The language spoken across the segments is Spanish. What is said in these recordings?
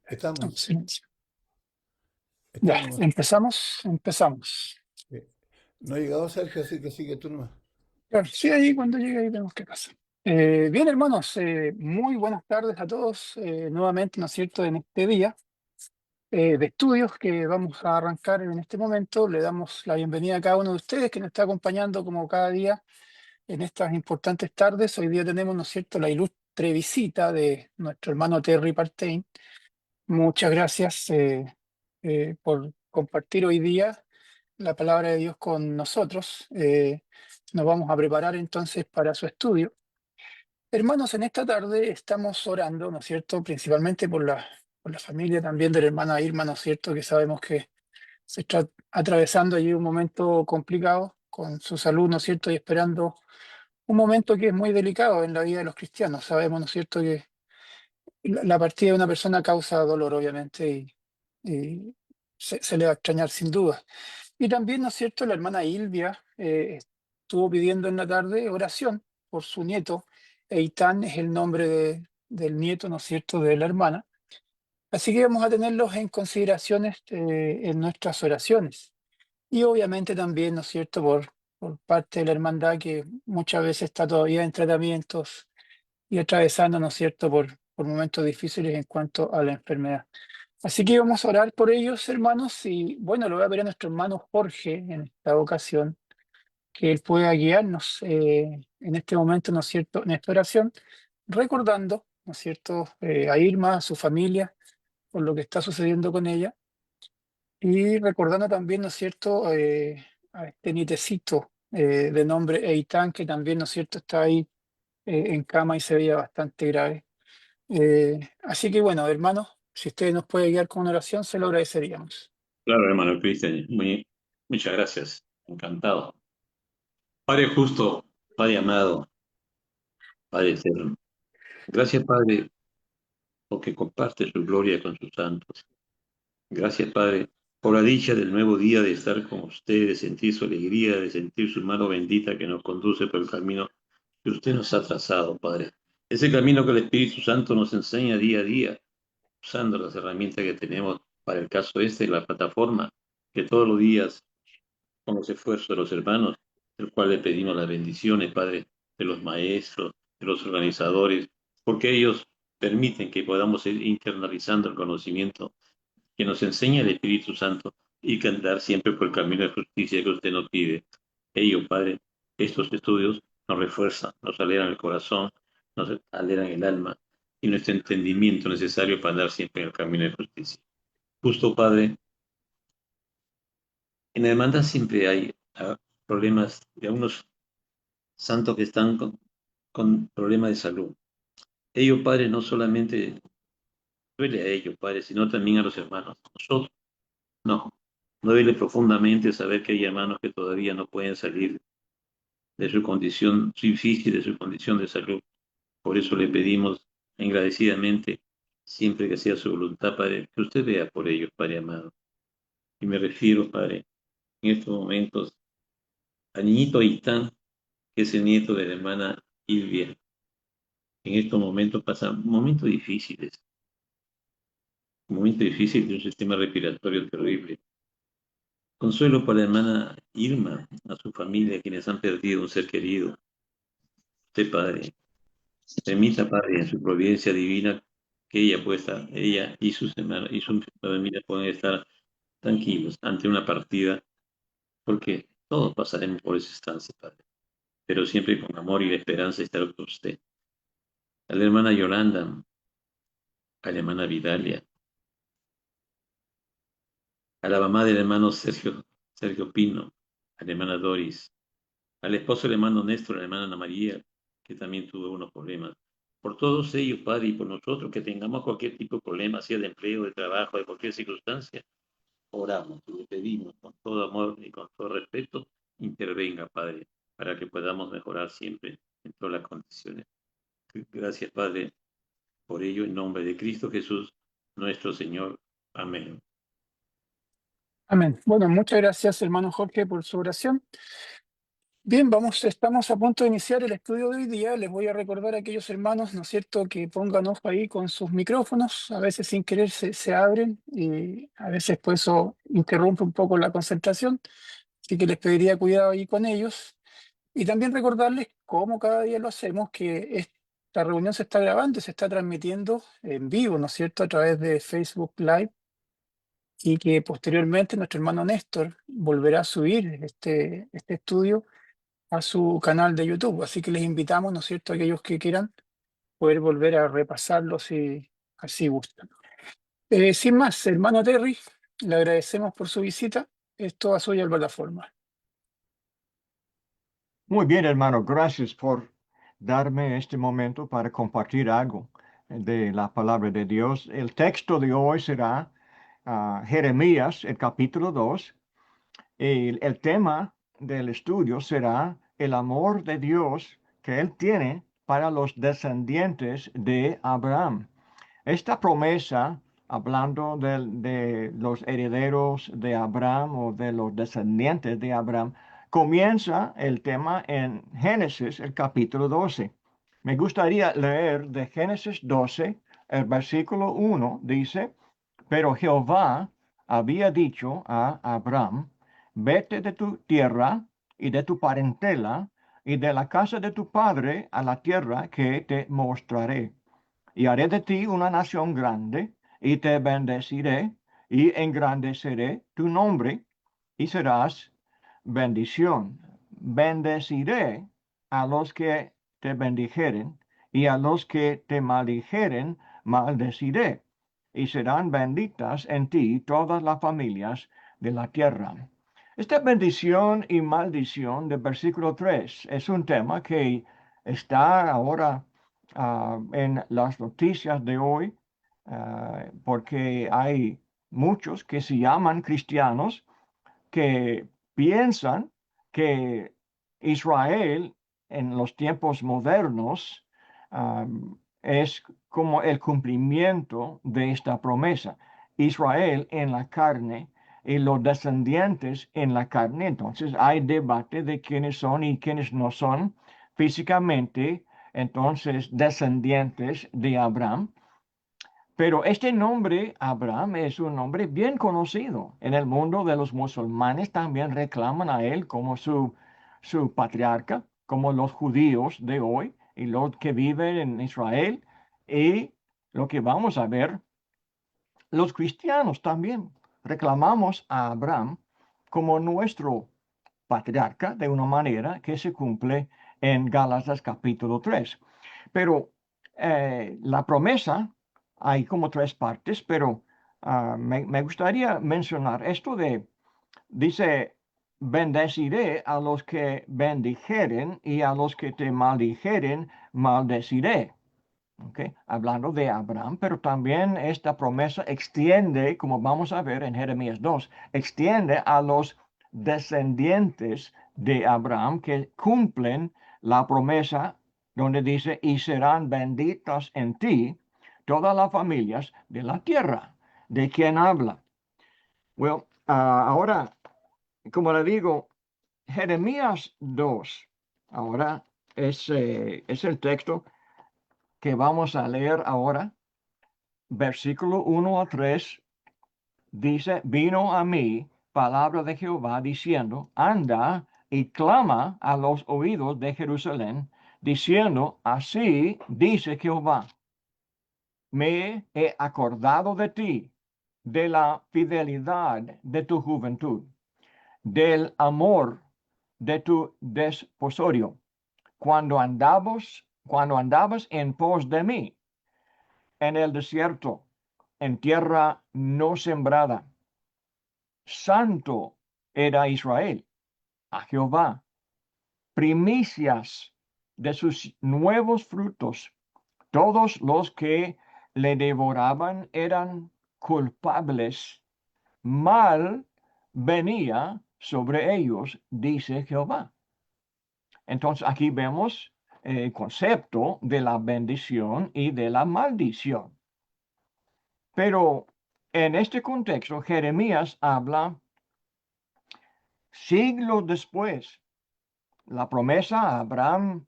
Estamos, Silencio. Ya, estamos. empezamos. eh, No ha llegado Sergio, así que sigue tú nomás. Claro, sí, ahí cuando llegue ahí vemos qué pasa. Bien, hermanos, muy buenas tardes a todos. Nuevamente, ¿no es cierto?, en este día de estudios que vamos a arrancar en este momento. Le damos la bienvenida a cada uno de ustedes que nos está acompañando como cada día en estas importantes tardes. Hoy día tenemos, ¿no es cierto?, la ilustre visita de nuestro hermano Terry Partain. Muchas gracias por compartir hoy día la palabra de Dios con nosotros. Nos vamos a preparar entonces para su estudio. Hermanos, en esta tarde estamos orando, ¿no es cierto?, principalmente por la familia también de la hermana Irma, ¿no es cierto?, que sabemos que se está atravesando allí un momento complicado con su salud, ¿no es cierto?, y esperando un momento que es muy delicado en la vida de los cristianos. Sabemos, ¿no es cierto?, que la partida de una persona causa dolor, obviamente, y se le va a extrañar sin duda. Y también, ¿no es cierto?, la hermana Ilvia estuvo pidiendo en la tarde oración por su nieto. Eitan es el nombre del nieto, ¿no es cierto?, de la hermana. Así que vamos a tenerlos en consideraciones en nuestras oraciones. Y obviamente también, ¿no es cierto?, por parte de la hermandad que muchas veces está todavía en tratamientos y atravesando, ¿no es cierto?, por momentos difíciles en cuanto a la enfermedad. Así que vamos a orar por ellos, hermanos, y bueno, lo voy a pedir a nuestro hermano Jorge en esta ocasión, que él pueda guiarnos en este momento, ¿no es cierto?, en esta oración, recordando, ¿no es cierto?, a Irma, a su familia, por lo que está sucediendo con ella, y recordando también, ¿no es cierto?, a este nietecito de nombre Eitan, que también, ¿no es cierto?, está ahí en cama y se veía bastante grave. Así que bueno, hermanos, si ustedes nos pueden guiar con una oración, se lo agradeceríamos. Claro, hermano Cristian, muchas gracias, encantado. Padre justo, Padre amado, Padre eterno, gracias Padre porque comparte su gloria con sus santos. Gracias Padre por la dicha del nuevo día de estar con usted, de sentir su alegría, de sentir su mano bendita que nos conduce por el camino que usted nos ha trazado, Padre. Ese camino que el Espíritu Santo nos enseña día a día, usando las herramientas que tenemos para el caso la plataforma, que todos los días con los esfuerzos de los hermanos, el cual le pedimos las bendiciones, Padre, de los maestros, de los organizadores, porque ellos permiten que podamos ir internalizando el conocimiento que nos enseña el Espíritu Santo y que andar siempre por el camino de justicia que usted nos pide. Ellos, Padre, estos estudios nos refuerzan, nos alegran el corazón, nos alegran el alma y nuestro entendimiento necesario para andar siempre en el camino de justicia. Justo, Padre, en la demanda siempre hay problemas de algunos santos que están con problemas de salud. Ellos, Padre, no solamente duele a ellos, Padre, sino también a los hermanos. Nosotros, no. No duele profundamente saber que hay hermanos que todavía no pueden salir de su condición difícil, de su condición de salud. Por eso le pedimos agradecidamente, siempre que sea su voluntad, Padre, que usted vea por ellos, Padre amado. Y me refiero, Padre, en estos momentos al niñito Aitán, que es el nieto de la hermana Ilvia. En estos momentos pasan momentos difíciles de un sistema respiratorio terrible. Consuelo para la hermana Irma, a su familia, quienes han perdido un ser querido. Usted, Padre, permita, Padre, en su providencia divina, que ella y sus hermanos y su familia puedan estar tranquilos ante una partida, porque todos pasaremos por esa estancia, Padre, pero siempre con amor y la esperanza de estar con usted. A la hermana Yolanda, a la hermana Vidalia, a la mamá del hermano Sergio Pino, a la hermana Doris, al esposo del hermano Néstor, a la hermana Ana María, que también tuvo unos problemas. Por todos ellos, Padre, y por nosotros que tengamos cualquier tipo de problema, sea de empleo, de trabajo, de cualquier circunstancia, oramos y le pedimos con todo amor y con todo respeto, intervenga, Padre, para que podamos mejorar siempre en todas las condiciones. Gracias, Padre, por ello, en nombre de Cristo Jesús, nuestro Señor. Amén. Amén. Bueno, muchas gracias, hermano Jorge, por su oración. Bien, estamos a punto de iniciar el estudio de hoy día. Les voy a recordar a aquellos hermanos, ¿no es cierto?, que pongan ojo ahí con sus micrófonos. A veces sin querer se abren y a veces pues eso interrumpe un poco la concentración. Así que les pediría cuidado ahí con ellos. Y también recordarles, como cada día lo hacemos, que esta reunión se está grabando, se está transmitiendo en vivo, ¿no es cierto?, a través de Facebook Live, y que posteriormente nuestro hermano Néstor volverá a subir este estudio a su canal de YouTube. Así que les invitamos, ¿no es cierto?, a aquellos que quieran poder volver a repasarlo si así gustan. Sin más, hermano Terry, le agradecemos por su visita. Es toda suya la plataforma. Muy bien, hermano, gracias por darme este momento para compartir algo de la palabra de Dios. El texto de hoy será Jeremías, el capítulo 2. Y el tema del estudio será el amor de Dios que Él tiene para los descendientes de Abraham. Esta promesa, hablando de los herederos de Abraham o de los descendientes de Abraham, comienza el tema en Génesis, el capítulo 12. Me gustaría leer de Génesis 12, el versículo 1, dice, pero Jehová había dicho a Abraham, vete de tu tierra y de tu parentela y de la casa de tu padre a la tierra que te mostraré. Y haré de ti una nación grande, y te bendeciré, y engrandeceré tu nombre, y serás bendición. Bendeciré a los que te bendijeren, y a los que te maldijeren, maldeciré. Y serán benditas en ti todas las familias de la tierra. Esta bendición y maldición del versículo 3 es un tema que está ahora en las noticias de hoy, porque hay muchos que se llaman cristianos que piensan que Israel en los tiempos modernos es como el cumplimiento de esta promesa. Israel en la carne y los descendientes en la carne. Entonces hay debate de quiénes son y quiénes no son físicamente, entonces descendientes de Abraham. Pero este nombre, Abraham, es un nombre bien conocido. En el mundo de los musulmanes también reclaman a él como su patriarca, como los judíos de hoy y los que viven en Israel. Y lo que vamos a ver, los cristianos también reclamamos a Abraham como nuestro patriarca de una manera que se cumple en Gálatas capítulo 3. Pero la promesa, hay como tres partes, pero me gustaría mencionar esto dice, bendeciré a los que bendijeren y a los que te maldijeren, maldeciré. Okay. Hablando de Abraham, pero también esta promesa extiende, como vamos a ver en Jeremías 2, extiende a los descendientes de Abraham que cumplen la promesa donde dice, y serán benditas en ti todas las familias de la tierra. ¿De quién habla? Well, ahora, como le digo, Jeremías 2, ahora es el texto que vamos a leer ahora, versículo 1 a 3, dice, vino a mí palabra de Jehová diciendo, anda y clama a los oídos de Jerusalén, diciendo, así dice Jehová, me he acordado de ti, de la fidelidad de tu juventud, del amor de tu desposorio, cuando andabas en pos de mí, en el desierto, en tierra no sembrada. Santo era Israel a Jehová, primicias de sus nuevos frutos. Todos los que le devoraban eran culpables. Mal venía sobre ellos, dice Jehová. Entonces aquí vemos el concepto de la bendición y de la maldición. Pero en este contexto, Jeremías habla siglos después la promesa a Abraham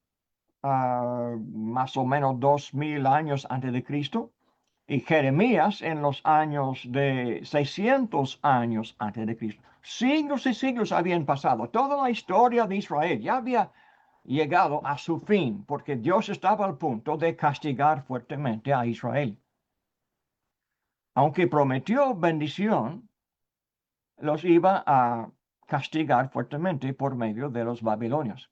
más o menos 2000 años antes de Cristo, y Jeremías en los años de 600 años antes de Cristo. Siglos y siglos habían pasado. Toda la historia de Israel ya había llegado a su fin, porque Dios estaba al punto de castigar fuertemente a Israel. Aunque prometió bendición, los iba a castigar fuertemente por medio de los babilonios.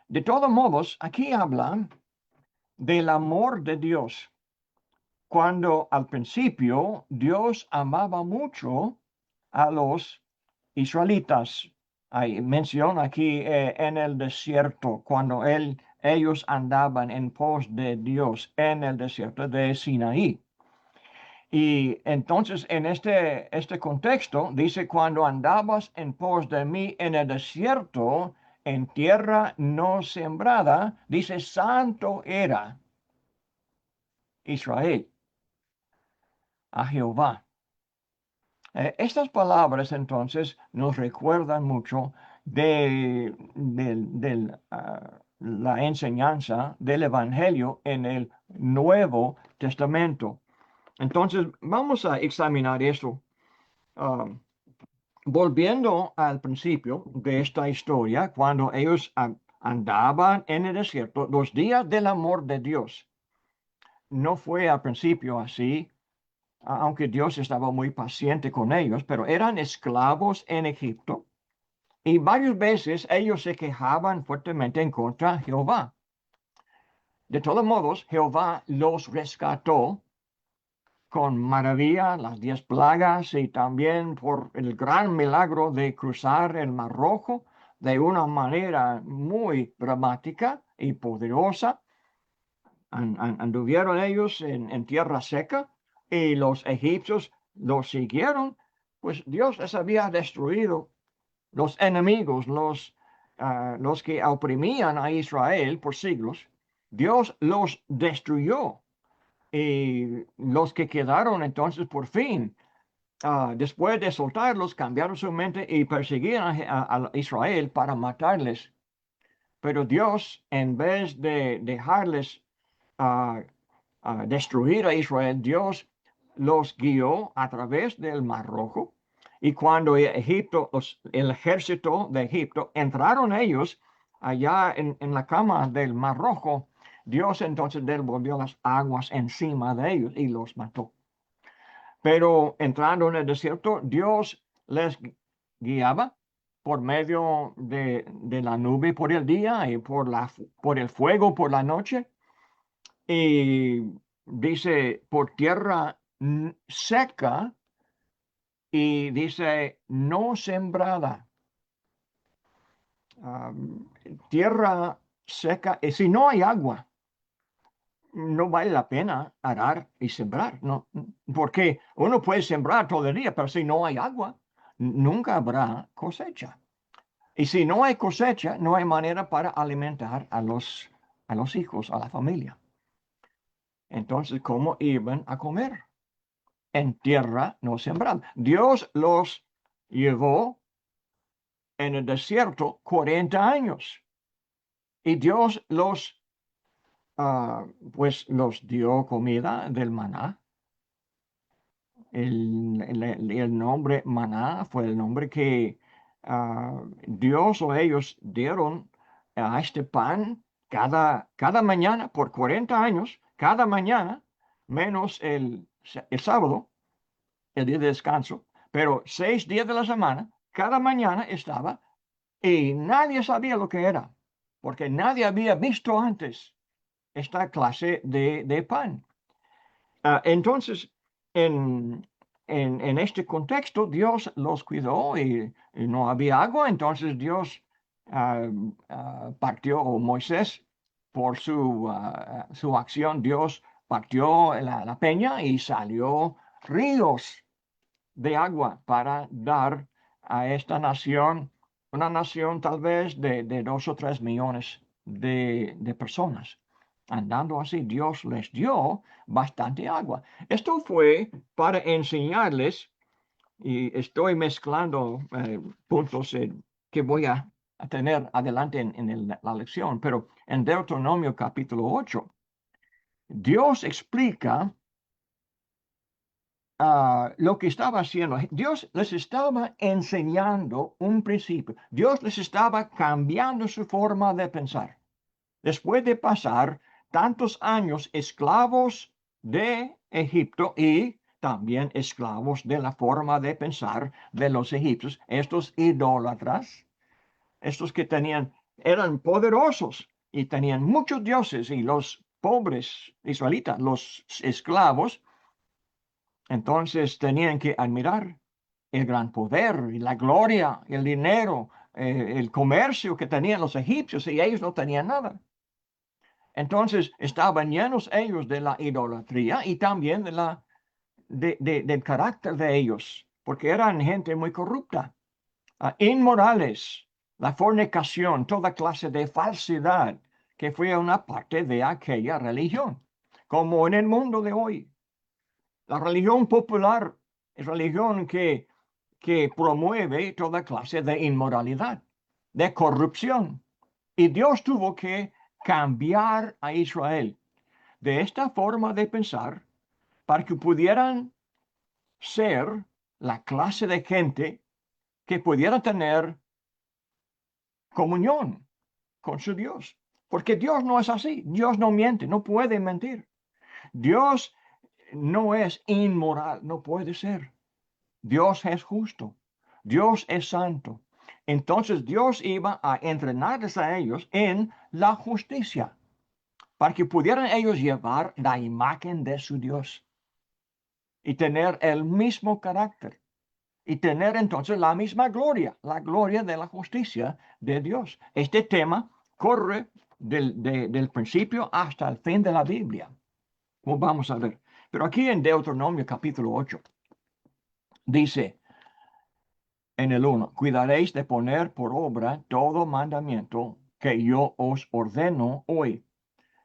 De todos modos, aquí habla del amor de Dios, cuando al principio Dios amaba mucho a los israelitas. Hay mención aquí en el desierto, cuando ellos andaban en pos de Dios en el desierto de Sinaí. Y entonces en este contexto dice, cuando andabas en pos de mí en el desierto, en tierra no sembrada, dice, santo era Israel a Jehová. Estas palabras entonces nos recuerdan mucho de la enseñanza del Evangelio en el Nuevo Testamento. Entonces vamos a examinar eso. Volviendo al principio de esta historia, cuando ellos andaban en el desierto, los días del amor de Dios. No fue al principio así, aunque Dios estaba muy paciente con ellos, pero eran esclavos en Egipto y varias veces ellos se quejaban fuertemente en contra de Jehová. De todos modos, Jehová los rescató con maravilla, las 10 plagas, y también por el gran milagro de cruzar el Mar Rojo de una manera muy dramática y poderosa. Anduvieron ellos en tierra seca y los egipcios los siguieron, pues Dios les había destruido los enemigos, los que oprimían a Israel por siglos. Dios los destruyó. Y los que quedaron entonces por fin, después de soltarlos, cambiaron su mente y perseguían a Israel para matarles. Pero Dios, en vez de dejarles destruir a Israel, Dios los guió a través del Mar Rojo. Y cuando el ejército de Egipto entraron ellos allá en la cama del Mar Rojo, Dios entonces devolvió las aguas encima de ellos y los mató. Pero entrando en el desierto, Dios les guiaba por medio de la nube por el día y por el fuego por la noche. Y dice, por tierra seca, y dice, no sembrada. Tierra seca, y si no hay agua, no vale la pena arar y sembrar, ¿no? Porque uno puede sembrar todo el día, pero si no hay agua, nunca habrá cosecha. Y si no hay cosecha, no hay manera para alimentar a los hijos, a la familia. Entonces, ¿cómo iban a comer? En tierra no sembrada. Dios los llevó en el desierto 40 años. Y Dios pues los dio comida del maná. El nombre maná fue el nombre que Dios o ellos dieron a este pan cada mañana por 40 años, cada mañana, menos el sábado, el día de descanso, pero 6 días de la semana, cada mañana estaba y nadie sabía lo que era, porque nadie había visto antes esta clase de pan. Entonces, en este contexto, Dios los cuidó y no había agua, entonces Dios partió, o Moisés, por su acción, Dios partió la peña y salió ríos de agua para dar a esta nación, una nación tal vez de 2 o 3 millones de personas. Andando así, Dios les dio bastante agua. Esto fue para enseñarles, y estoy mezclando puntos que voy a a tener adelante en la lección, pero en Deuteronomio capítulo 8, Dios explica lo que estaba haciendo. Dios les estaba enseñando un principio. Dios les estaba cambiando su forma de pensar. Después de pasar tantos años esclavos de Egipto y también esclavos de la forma de pensar de los egipcios, estos idólatras, estos que eran poderosos y tenían muchos dioses, y los pobres israelitas, los esclavos, entonces tenían que admirar el gran poder y la gloria, el dinero, el comercio que tenían los egipcios, y ellos no tenían nada. Entonces estaban llenos ellos de la idolatría y también del carácter de ellos, porque eran gente muy corrupta, inmorales, la fornicación, toda clase de falsedad, que fue una parte de aquella religión, como en el mundo de hoy. La religión popular es religión que promueve toda clase de inmoralidad, de corrupción. Y Dios tuvo que cambiar a Israel de esta forma de pensar para que pudieran ser la clase de gente que pudiera tener comunión con su Dios. Porque Dios no es así. Dios no miente, no puede mentir. Dios no es inmoral, no puede ser. Dios es justo. Dios es santo. Entonces Dios iba a entrenarles a ellos en la justicia, para que pudieran ellos llevar la imagen de su Dios y tener el mismo carácter y tener entonces la misma gloria, la gloria de la justicia de Dios. Este tema corre del principio hasta el fin de la Biblia. Como vamos a ver. Pero aquí en Deuteronomio capítulo 8 dice en el 1, cuidaréis de poner por obra todo mandamiento que yo os ordeno hoy,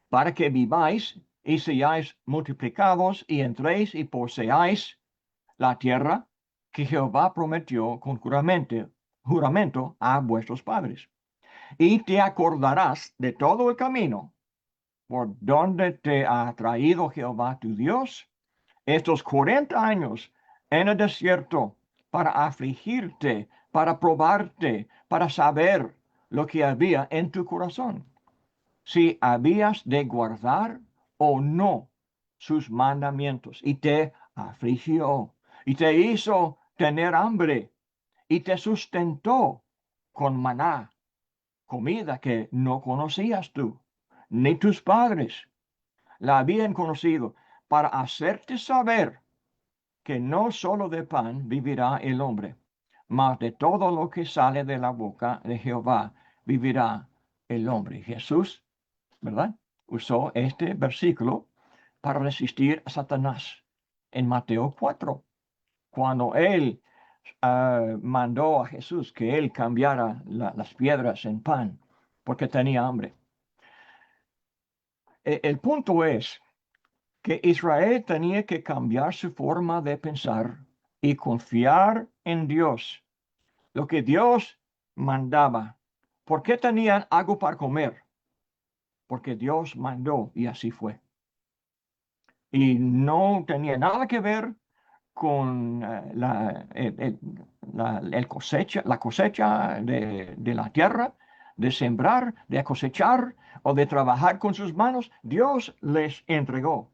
para que viváis y seáis multiplicados y entréis y poseáis la tierra que Jehová prometió con juramento a vuestros padres. Y te acordarás de todo el camino por donde te ha traído Jehová tu Dios estos 40 años en el desierto, para afligirte, para probarte, para saber lo que había en tu corazón, si habías de guardar o no sus mandamientos. Y te afligió, y te hizo tener hambre, y te sustentó con maná, comida que no conocías tú, ni tus padres la habían conocido, para hacerte saber que no solo de pan vivirá el hombre, mas de todo lo que sale de la boca de Jehová vivirá el hombre. Jesús, ¿verdad?, usó este versículo para resistir a Satanás en Mateo 4, cuando él mandó a Jesús que él cambiara las piedras en pan porque tenía hambre. El punto es que Israel tenía que cambiar su forma de pensar y confiar en Dios, lo que Dios mandaba. ¿Por qué tenían algo para comer? Porque Dios mandó y así fue. Y no tenía nada que ver con la cosecha de la tierra, de sembrar, de cosechar o de trabajar con sus manos. Dios les entregó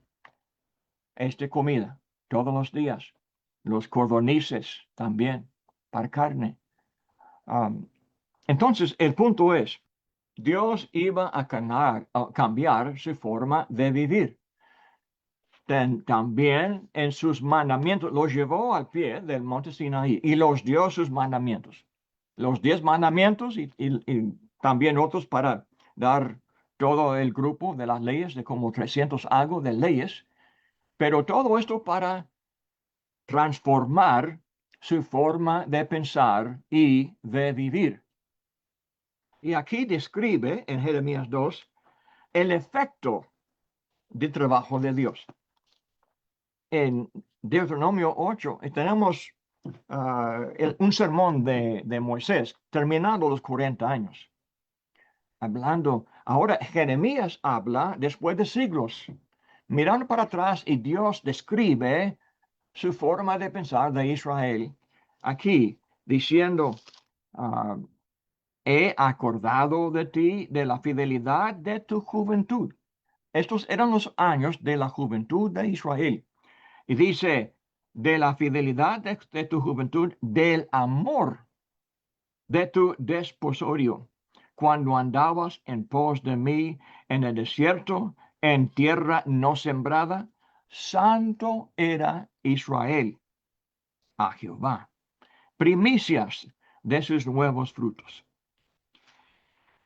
esta comida todos los días, los codornices también para carne. Entonces, el punto es, Dios iba a cambiar su forma de vivir. También en sus mandamientos, los llevó al pie del monte Sinaí y los dio sus mandamientos. Los 10 mandamientos y también otros para dar todo el grupo de las leyes, de como 300 algo de leyes, pero todo esto para transformar su forma de pensar y de vivir. Y aquí describe en Jeremías 2 el efecto del trabajo de Dios. En Deuteronomio 8 tenemos un sermón de Moisés, terminando los 40 años. Hablando, ahora Jeremías habla después de siglos, mirando para atrás, y Dios describe su forma de pensar de Israel aquí, diciendo, he acordado de ti de la fidelidad de tu juventud. Estos eran los años de la juventud de Israel. Y dice, de la fidelidad de tu juventud, del amor de tu desposorio, cuando andabas en pos de mí en el desierto, en tierra no sembrada, santo era Israel a Jehová, primicias de sus nuevos frutos.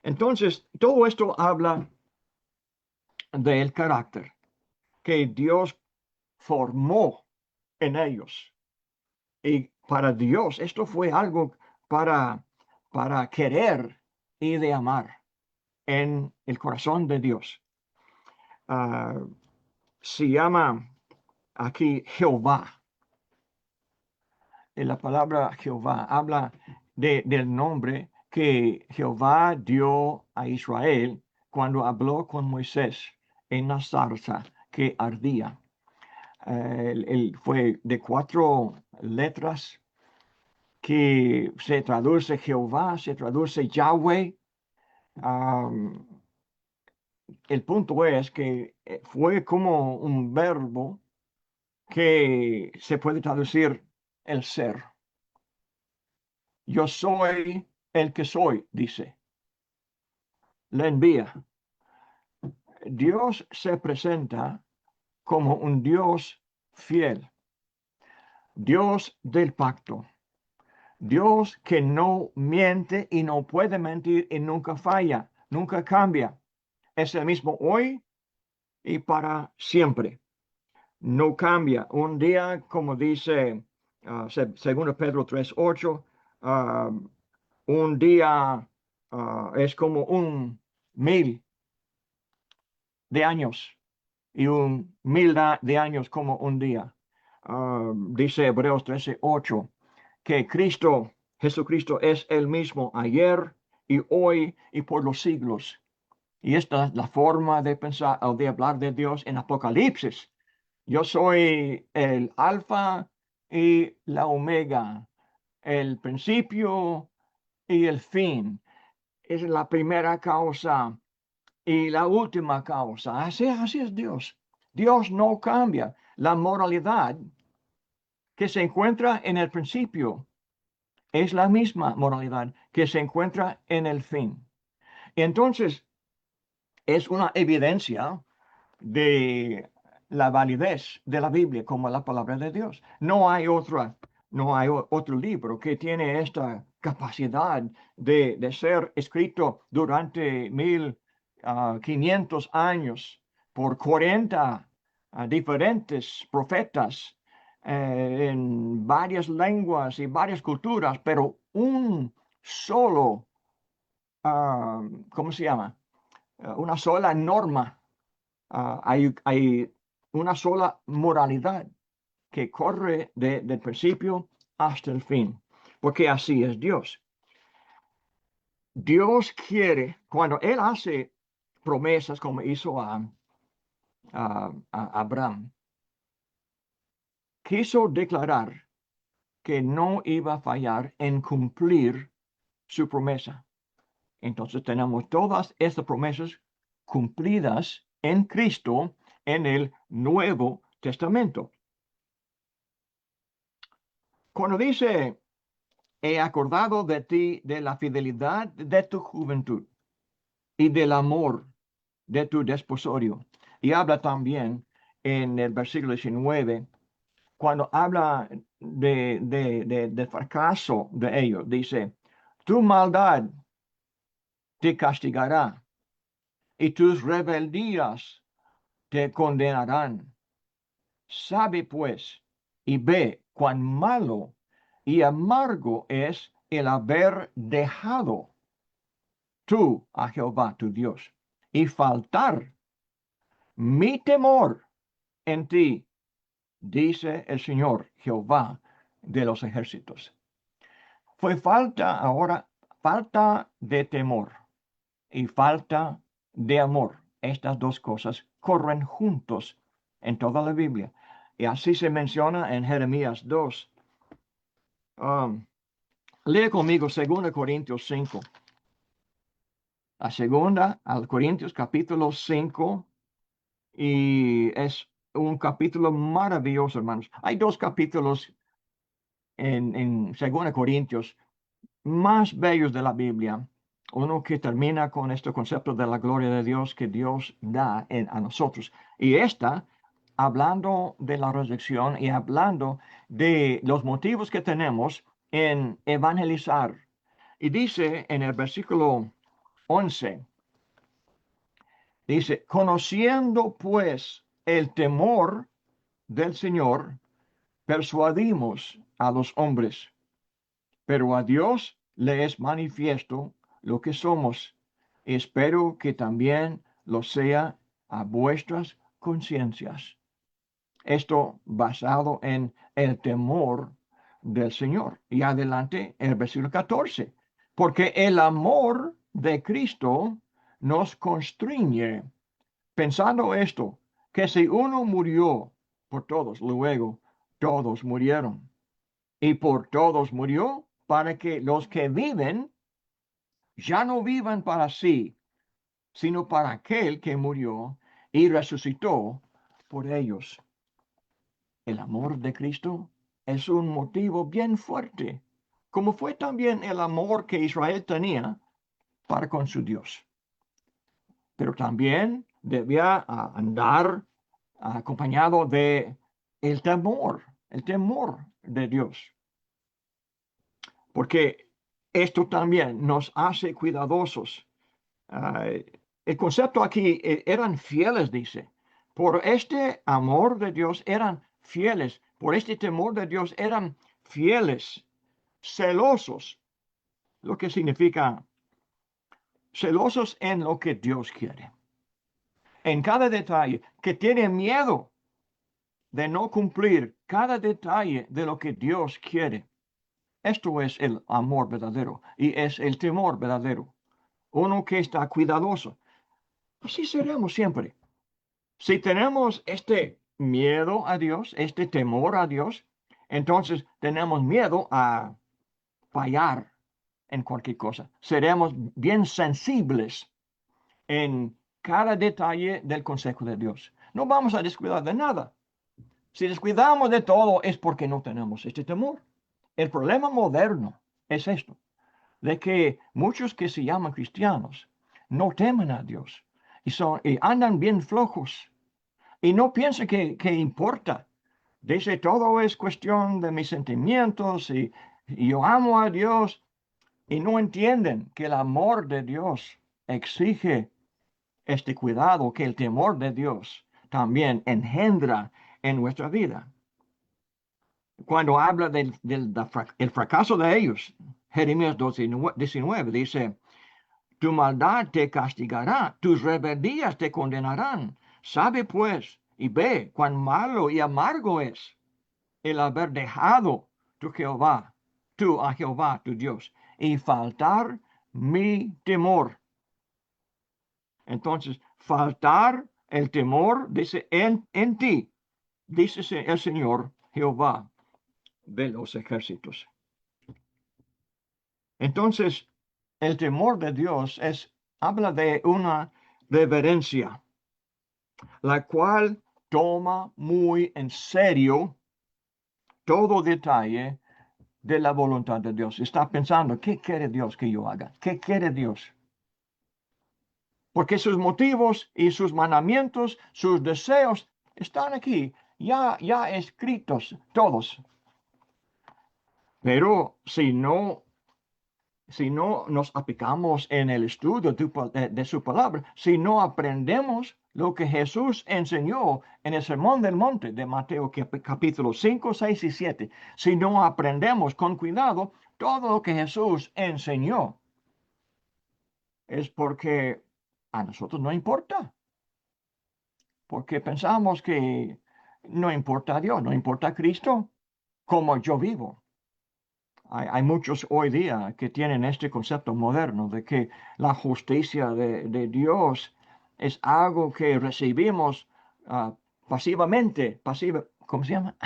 Entonces, todo esto habla del carácter que Dios formó en ellos. Y para Dios esto fue algo para querer y de amar en el corazón de Dios. Se llama aquí Jehová. Y la palabra Jehová habla del nombre que Jehová dio a Israel cuando habló con Moisés en la zarza que ardía. Fue de 4 letras que se traduce Jehová, se traduce Yahweh. El punto es que fue como un verbo que se puede traducir el ser. Yo soy el que soy, dice. Le envía. Dios se presenta como un Dios fiel, Dios del pacto, Dios que no miente y no puede mentir y nunca falla, nunca cambia. Es el mismo hoy y para siempre. No cambia. Un día, como dice 2 Pedro 3:8, un día es como 1,000 de años y 1,000 de años como un día. Dice Hebreos 13:8 que Jesucristo es el mismo ayer y hoy y por los siglos. Y esta es la forma de pensar o de hablar de Dios en Apocalipsis. Yo soy el alfa y la omega, el principio y el fin. Es la primera causa y la última causa. Así es Dios. Dios no cambia. La moralidad que se encuentra en el principio es la misma moralidad que se encuentra en el fin. Entonces, es una evidencia de la validez de la Biblia como la palabra de Dios. No hay otro libro que tiene esta capacidad de ser escrito durante 1,500 años por 40 diferentes profetas en varias lenguas y varias culturas, pero un solo, ¿cómo se llama? Una sola norma. Hay una sola moralidad que corre del principio hasta el fin, porque así es Dios. Dios quiere, cuando Él hace promesas como hizo a Abraham, quiso declarar que no iba a fallar en cumplir su promesa. Entonces tenemos todas estas promesas cumplidas en Cristo en el Nuevo Testamento. Cuando dice, he acordado de ti de la fidelidad de tu juventud y del amor de tu desposorio. Y habla también en el versículo 19, cuando habla de fracaso de ellos, dice, tu maldad te castigará y tus rebeldías te condenarán. Sabe pues y ve cuán malo y amargo es el haber dejado tú a Jehová tu Dios y faltar mi temor en ti, dice el Señor Jehová de los ejércitos. Fue falta de temor y falta de amor. Estas dos cosas corren juntos en toda la Biblia. Y así se menciona en Jeremías 2. Lee conmigo 2 Corintios 5. La segunda al Corintios capítulo 5. Y es un capítulo maravilloso, hermanos. Hay dos capítulos en 2 Corintios más bellos de la Biblia. Uno que termina con este concepto de la gloria de Dios que Dios da a nosotros. Y esta, hablando de la resurrección y hablando de los motivos que tenemos en evangelizar. Y dice en el versículo 11, dice, conociendo pues el temor del Señor, persuadimos a los hombres, pero a Dios le es manifiesto lo que somos. Espero que también lo sea a vuestras conciencias. Esto basado en el temor del Señor. Y adelante el versículo 14. Porque el amor de Cristo nos constriñe, pensando esto, que si uno murió por todos, luego todos murieron. Y por todos murió, para que los que viven ya no vivan para sí, sino para aquel que murió y resucitó por ellos. El amor de Cristo es un motivo bien fuerte, como fue también el amor que Israel tenía para con su Dios. Pero también debía andar acompañado de el temor de Dios. Porque esto también nos hace cuidadosos. El concepto aquí eran fieles, dice. Por este amor de Dios eran fieles. Por este temor de Dios eran fieles, celosos. Lo que significa celosos en lo que Dios quiere. En cada detalle, que tienen miedo de no cumplir cada detalle de lo que Dios quiere. Esto es el amor verdadero y es el temor verdadero. Uno que está cuidadoso. Así seremos siempre. Si tenemos este miedo a Dios, este temor a Dios, entonces tenemos miedo a fallar en cualquier cosa. Seremos bien sensibles en cada detalle del consejo de Dios. No vamos a descuidar de nada. Si descuidamos de todo es porque no tenemos este temor. El problema moderno es esto, de que muchos que se llaman cristianos no temen a Dios y andan bien flojos y no piensan que importa. Dice, todo es cuestión de mis sentimientos y yo amo a Dios y no entienden que el amor de Dios exige este cuidado, que el temor de Dios también engendra en nuestra vida. Cuando habla del fracaso de ellos, Jeremías 19 dice, tu maldad te castigará, tus rebeldías te condenarán. Sabe pues y ve cuán malo y amargo es el haber dejado tú a Jehová tu Dios, y faltar mi temor. Entonces, faltar el temor, dice, en ti, dice el Señor Jehová de los ejércitos. Entonces, el temor de Dios habla de una reverencia, la cual toma muy en serio todo detalle de la voluntad de Dios. Está pensando, ¿qué quiere Dios que yo haga? ¿Qué quiere Dios? Porque sus motivos y sus mandamientos, sus deseos, están aquí, ya escritos todos. Pero si no nos aplicamos en el estudio de su palabra, si no aprendemos lo que Jesús enseñó en el Sermón del Monte de Mateo capítulo 5, 6 y 7, si no aprendemos con cuidado todo lo que Jesús enseñó, es porque a nosotros no importa. Porque pensamos que no importa a Dios, no importa a Cristo. como yo vivo. Hay muchos hoy día que tienen este concepto moderno de que la justicia de Dios es algo que recibimos pasivamente, ¿cómo se llama?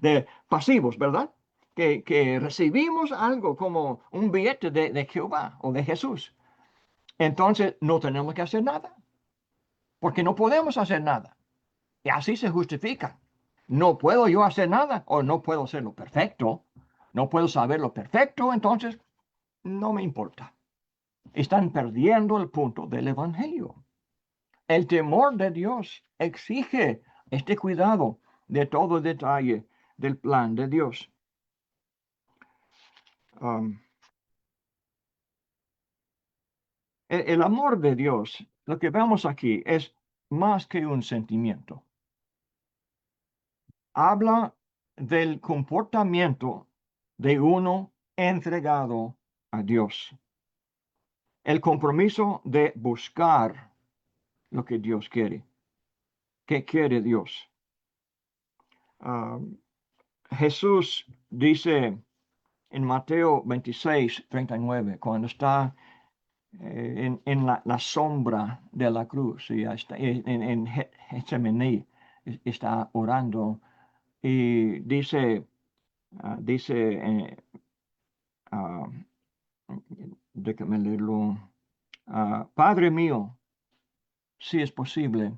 De pasivos, ¿verdad? Que recibimos algo como un billete de Jehová o de Jesús. Entonces no tenemos que hacer nada, porque no podemos hacer nada. Y así se justifica. No puedo yo hacer nada o no puedo hacerlo perfecto. No puedo saber lo perfecto, entonces no me importa. Están perdiendo el punto del Evangelio. El temor de Dios exige este cuidado de todo detalle del plan de Dios. El amor de Dios, lo que vemos aquí, es más que un sentimiento. Habla del comportamiento de uno entregado a Dios. El compromiso de buscar lo que Dios quiere. ¿Qué quiere Dios? Jesús dice en Mateo 26:39, cuando está en la sombra de la cruz, y está en Getsemaní, está orando, y dice, déjame leerlo, Padre mío, si es posible,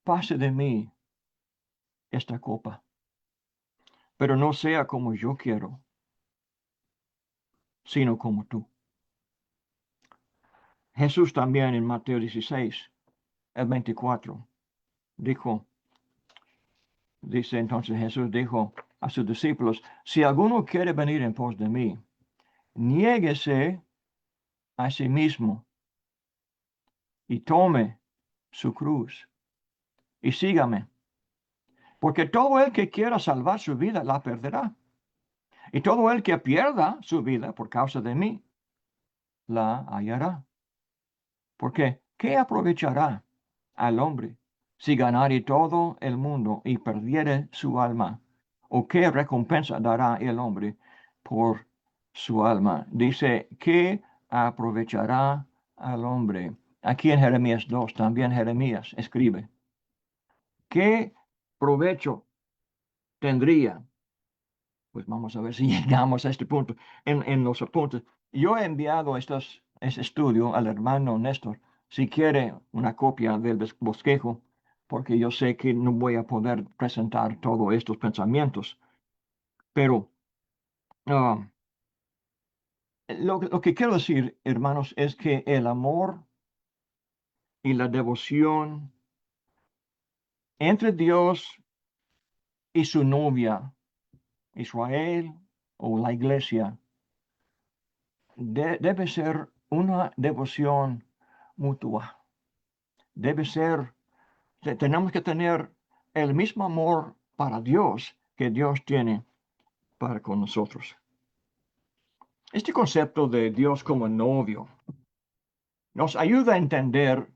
pase de mí esta copa, pero no sea como yo quiero, sino como tú. Jesús también en Mateo 16:24 dice entonces Jesús dijo a sus discípulos, si alguno quiere venir en pos de mí, niéguese a sí mismo y tome su cruz y sígame. Porque todo el que quiera salvar su vida la perderá. Y todo el que pierda su vida por causa de mí la hallará. Porque ¿qué aprovechará al hombre si ganare todo el mundo y perdiere su alma? ¿O qué recompensa dará el hombre por su alma? Dice, ¿qué aprovechará al hombre? Aquí en Jeremías 2, también Jeremías escribe, ¿qué provecho tendría? Pues vamos a ver si llegamos a este punto en los apuntes. Yo he enviado ese estudio al hermano Néstor, si quiere una copia del bosquejo, porque yo sé que no voy a poder presentar todos estos pensamientos. Pero lo que quiero decir, hermanos, es que el amor y la devoción entre Dios y su novia, Israel o la iglesia, debe ser una devoción mutua. Debe ser, tenemos que tener el mismo amor para Dios que Dios tiene para con nosotros. Este concepto de Dios como novio nos ayuda a entender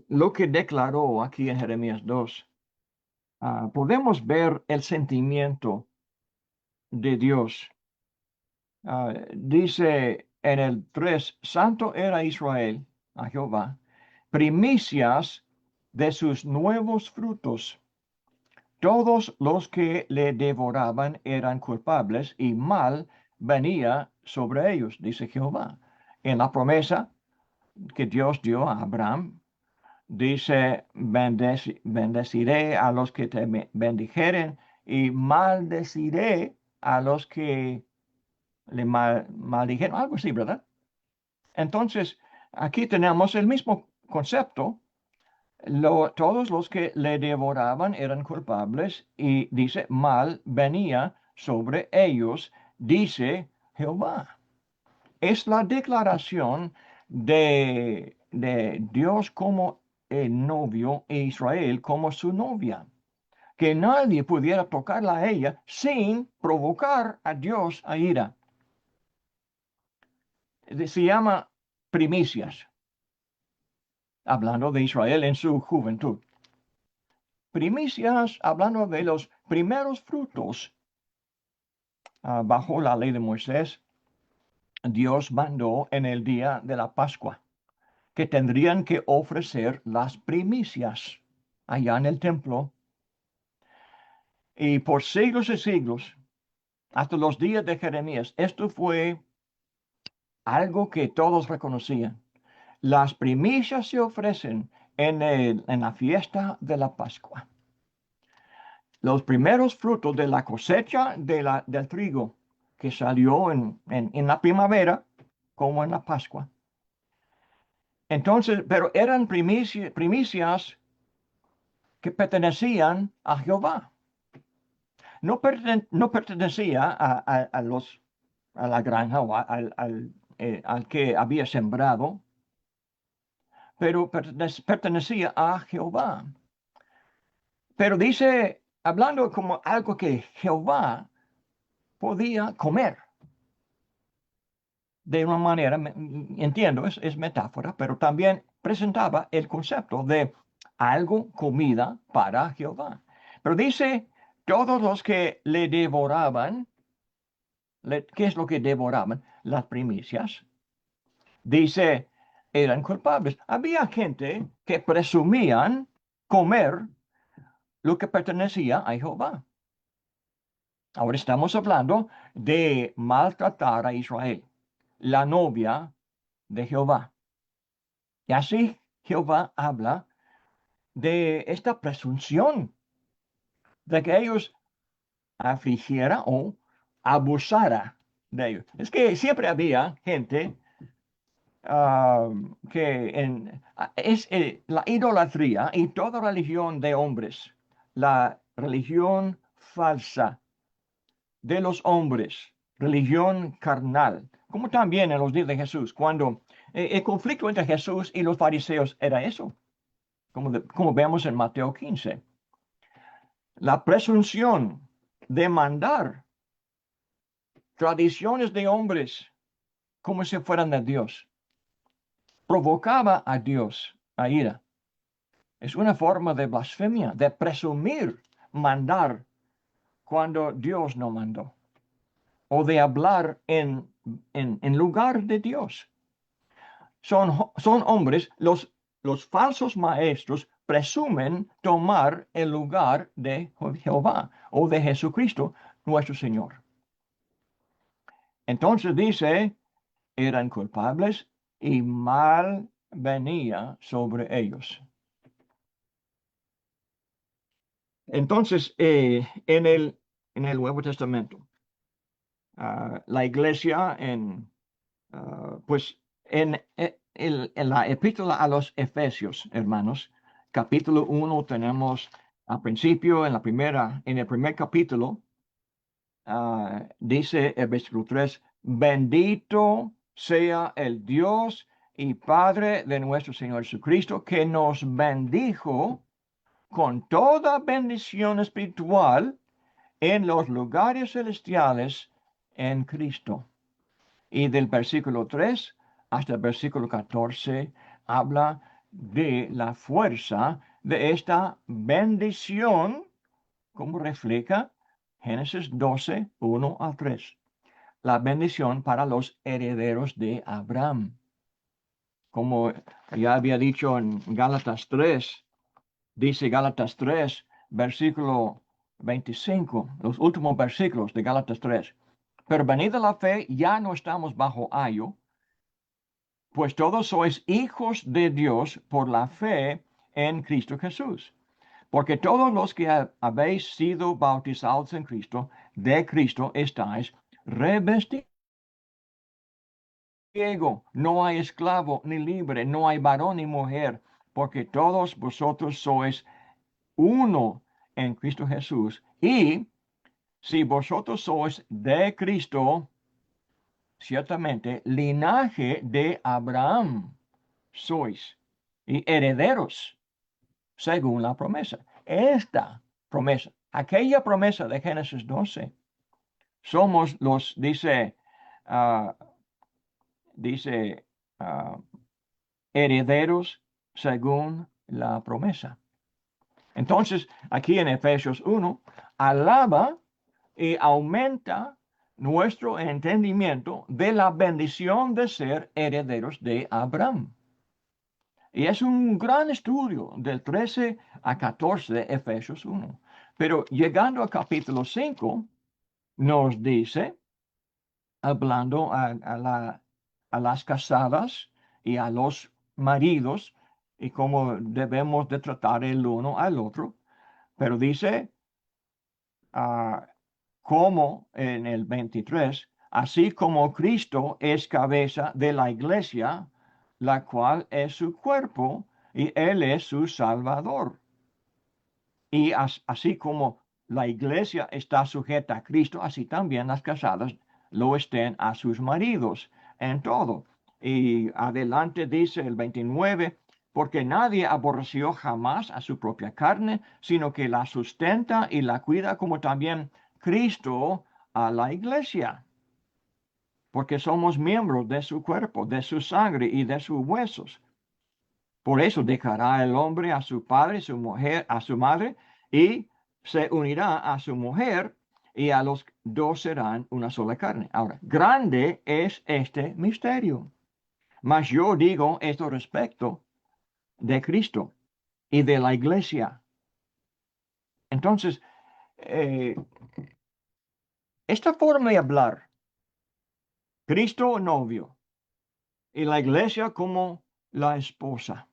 lo que declaró aquí en Jeremías 2. Podemos ver el sentimiento de Dios. Dice en el 3, Santo era Israel a Jehová, primicias de sus nuevos frutos. Todos los que le devoraban eran culpables y mal venía sobre ellos, dice Jehová. En la promesa que Dios dio a Abraham, dice, bendeciré a los que te bendijeren y maldeciré a los que le maldijeron, algo así, ¿verdad? Entonces, aquí tenemos el mismo concepto. Todos los que le devoraban eran culpables y dice, mal venía sobre ellos, dice Jehová. Es la declaración de Dios como el novio e Israel como su novia. Que nadie pudiera tocarla a ella sin provocar a Dios a ira. Se llama primicias, hablando de Israel en su juventud. Primicias, hablando de los primeros frutos bajo la ley de Moisés, Dios mandó en el día de la Pascua que tendrían que ofrecer las primicias allá en el templo. Y por siglos y siglos, hasta los días de Jeremías, esto fue algo que todos reconocían. Las primicias se ofrecen en la fiesta de la Pascua. Los primeros frutos de la cosecha del trigo que salió en la primavera, como en la Pascua. Entonces, pero eran primicias que pertenecían a Jehová. No pertenecía a la granja o al que había sembrado, pero pertenecía a Jehová. Pero dice, hablando como algo que Jehová podía comer. De una manera, entiendo, es metáfora, pero también presentaba el concepto de algo, comida para Jehová. Pero dice, todos los que le devoraban, ¿qué es lo que devoraban? Las primicias. Dice, eran culpables. Había gente que presumían comer lo que pertenecía a Jehová. Ahora estamos hablando de maltratar a Israel, la novia de Jehová. Y así Jehová habla de esta presunción de que ellos afligiera o abusara de ellos. Es que siempre había gente es la idolatría y toda religión de hombres, la religión falsa de los hombres, religión carnal, como también en los días de Jesús, cuando el conflicto entre Jesús y los fariseos era eso, como vemos en Mateo 15. La presunción de mandar tradiciones de hombres como si fueran de Dios provocaba a Dios a ira. Es una forma de blasfemia, de presumir mandar cuando Dios no mandó, o de hablar en lugar de Dios. Son hombres, los falsos maestros presumen tomar el lugar de Jehová o de Jesucristo, nuestro Señor. Entonces dice, eran culpables y mal venía sobre ellos. Entonces, en el Nuevo Testamento, la iglesia pues en la epístola a los Efesios, hermanos, capítulo 1 tenemos al principio, en el primer capítulo, dice el versículo 3, bendito sea el Dios y Padre de nuestro Señor Jesucristo, que nos bendijo con toda bendición espiritual en los lugares celestiales en Cristo. Y del versículo 3 hasta el versículo 14 habla de la fuerza de esta bendición, como refleja Génesis 12, 1 a 3. La bendición para los herederos de Abraham. Como ya había dicho en Gálatas 3, dice Gálatas 3, versículo 25, los últimos versículos de Gálatas 3. Pero venida la fe, ya no estamos bajo ayo, pues todos sois hijos de Dios por la fe en Cristo Jesús. Porque todos los que habéis sido bautizados en Cristo, de Cristo estáis revestidos. No hay esclavo ni libre, no hay varón ni mujer, porque todos vosotros sois uno en Cristo Jesús. Y si vosotros sois de Cristo, ciertamente linaje de Abraham sois y herederos según la promesa. Esta promesa, aquella promesa de Génesis 12, somos los, dice, herederos según la promesa. Entonces, aquí en Efesios 1 alaba y aumenta nuestro entendimiento de la bendición de ser herederos de Abraham. Y es un gran estudio del 13 a 14 de Efesios 1. Pero llegando al capítulo 5, nos dice, hablando a las casadas y a los maridos y cómo debemos de tratar el uno al otro, pero dice, como en el 23, así como Cristo es cabeza de la iglesia, la cual es su cuerpo y Él es su Salvador. Y así como la iglesia está sujeta a Cristo, así también las casadas lo estén a sus maridos en todo. Y adelante dice el 29, porque nadie aborreció jamás a su propia carne, sino que la sustenta y la cuida, como también Cristo a la iglesia, porque somos miembros de su cuerpo, de su sangre y de sus huesos. Por eso dejará el hombre a su padre, su mujer, a su madre, y se unirá a su mujer, y a los dos serán una sola carne. Ahora, grande es este misterio. Mas yo digo esto respecto de Cristo y de la iglesia. Entonces, esta forma de hablar, Cristo novio y la iglesia como la esposa,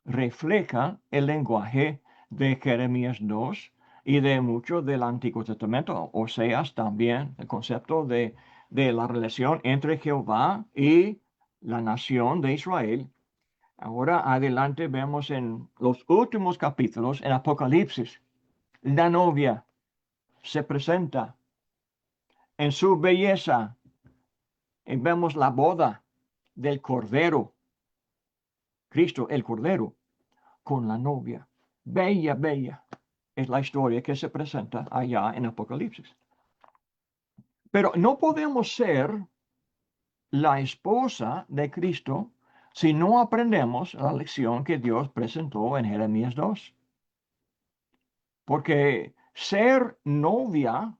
refleja el lenguaje de Jeremías 2 y de mucho del Antiguo Testamento, Oseas también, el concepto de la relación entre Jehová y la nación de Israel. Ahora adelante vemos en los últimos capítulos, en Apocalipsis, la novia se presenta en su belleza y vemos la boda del Cordero, Cristo el Cordero, con la novia. Bella, bella es la historia que se presenta allá en Apocalipsis. Pero no podemos ser la esposa de Cristo si no aprendemos la lección que Dios presentó en Jeremías 2. Porque ser novia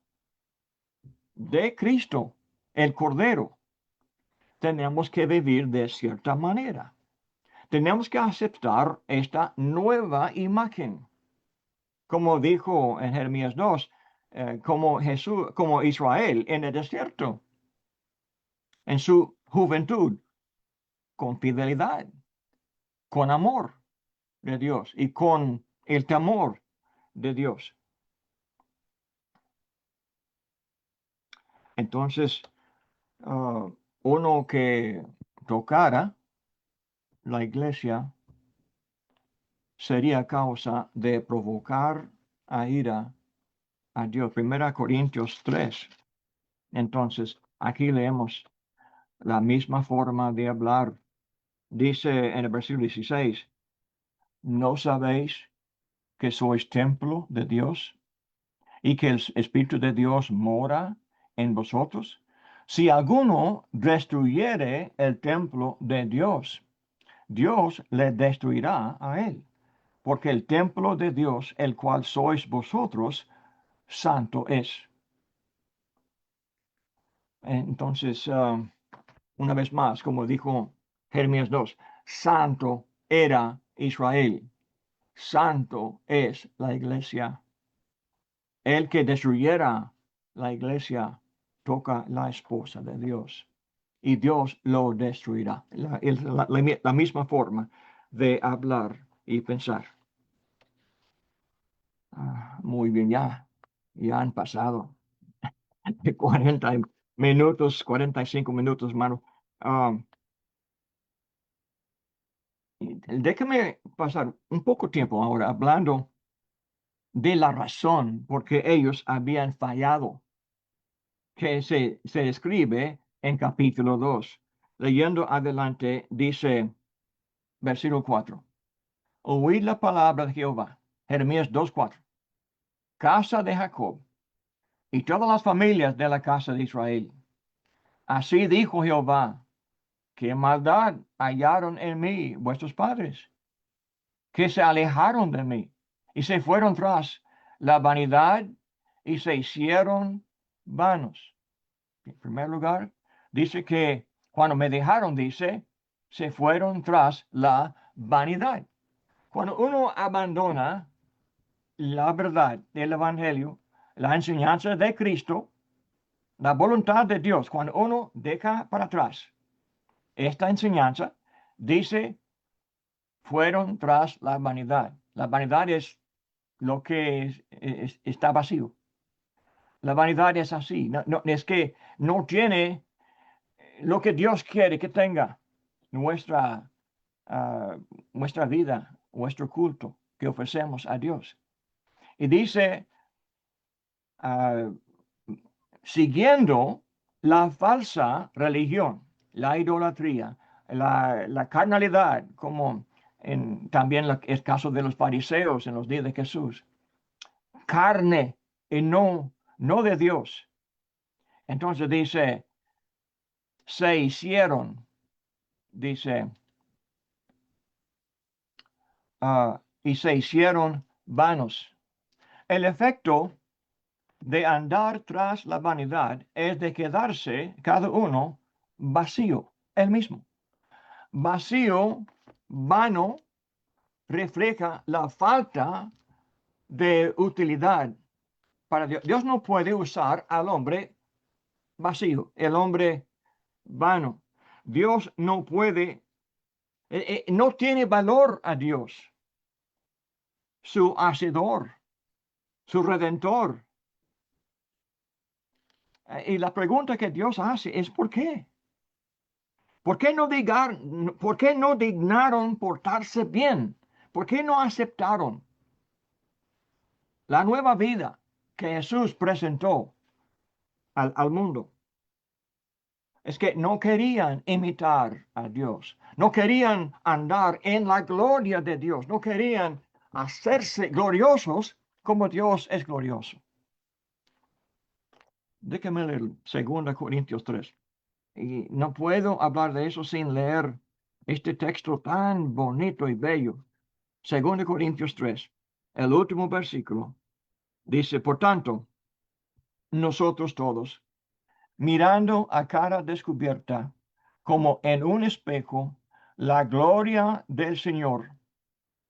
de Cristo, el Cordero, tenemos que vivir de cierta manera. Tenemos que aceptar esta nueva imagen. Como dijo en Jeremías 2, como Jesús, como Israel en el desierto, en su juventud, con fidelidad, con amor de Dios y con el temor de Dios. Entonces, uno que tocara la iglesia sería causa de provocar a ira a Dios. 1 Corintios 3. Entonces, aquí leemos la misma forma de hablar. Dice en el versículo 16, ¿no sabéis que sois templo de Dios y que el Espíritu de Dios mora en vosotros? Si alguno destruyere el templo de Dios, Dios le destruirá a él, porque el templo de Dios, el cual sois vosotros, santo es. Entonces, una vez más, como dijo Jeremías 2, santo era Israel, santo es la iglesia. El que destruyera la iglesia toca la esposa de Dios y Dios lo destruirá. La misma forma de hablar y pensar. Muy bien, ya han pasado 40 minutos, 45 minutos, hermano. Déjame pasar un poco tiempo ahora hablando de la razón por qué ellos habían fallado, que se escribe en capítulo 2. Leyendo adelante, dice, versículo 4, oíd la palabra de Jehová, Jeremías 2:4, casa de Jacob y todas las familias de la casa de Israel. Así dijo Jehová, ¿qué maldad hallaron en mí vuestros padres? Que se alejaron de mí y se fueron tras la vanidad y se hicieron vanos. En primer lugar, dice que cuando me dejaron, dice, se fueron tras la vanidad. Cuando uno abandona la verdad del Evangelio, la enseñanza de Cristo, la voluntad de Dios, cuando uno deja para atrás esta enseñanza, dice, fueron tras la vanidad. La vanidad es lo que está vacío. La vanidad es así. Es que no tiene lo que Dios quiere que tenga nuestra vida, nuestro culto que ofrecemos a Dios. Y dice, siguiendo la falsa religión, la idolatría, la carnalidad, como también el caso de los fariseos en los días de Jesús. Carne y no de Dios. Entonces dice, se hicieron, dice, y se hicieron vanos. El efecto de andar tras la vanidad es de quedarse cada uno vacío, el mismo. Vacío, vano, refleja la falta de utilidad para Dios. Dios no puede usar al hombre vacío, el hombre vano. Dios no puede, no tiene valor a Dios, su hacedor, su redentor. Y la pregunta que Dios hace es ¿por qué? ¿Por qué no dignaron portarse bien? ¿Por qué no aceptaron la nueva vida que Jesús presentó al mundo? Es que no querían imitar a Dios, no querían andar en la gloria de Dios, no querían hacerse gloriosos como Dios es glorioso. Déjeme leer 2 Corintios 3. Y no puedo hablar de eso sin leer este texto tan bonito y bello. 2 Corintios 3, el último versículo, dice, por tanto, nosotros todos, mirando a cara descubierta, como en un espejo, la gloria del Señor,